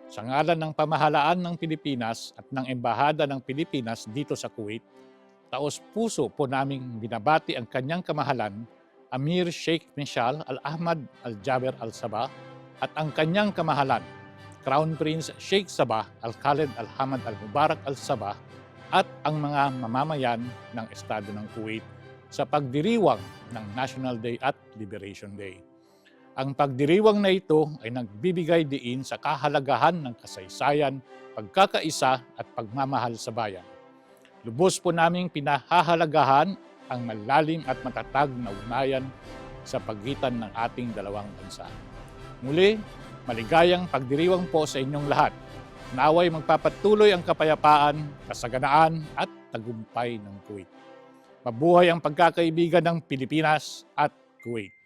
Sa ngalan ng pamahalaan ng Pilipinas at ng Embahada ng Pilipinas dito sa Kuwait, taos-puso po naming binabati ang kanyang kamahalan, Amir Sheikh Mishal Al-Ahmad Al-Jaber Al-Sabah at ang kanyang kamahalan, Crown Prince Sheikh Sabah Al-Khaled Al-Hamad Al-Mubarak Al-Sabah at ang mga mamamayan ng Estado ng Kuwait sa pagdiriwang ng National Day at Liberation Day. Ang pagdiriwang na ito ay nagbibigay diin sa kahalagahan ng kasaysayan, pagkakaisa at pagmamahal sa bayan. Lubos po naming pinahahalagahan ang malalim at matatag na ugnayan sa pagitan ng ating dalawang bansa. Muli, maligayang pagdiriwang po sa inyong lahat. Naway magpapatuloy ang kapayapaan, kasaganaan at tagumpay ng Kuwait. Mabuhay ang pagkakaibigan ng Pilipinas at Kuwait.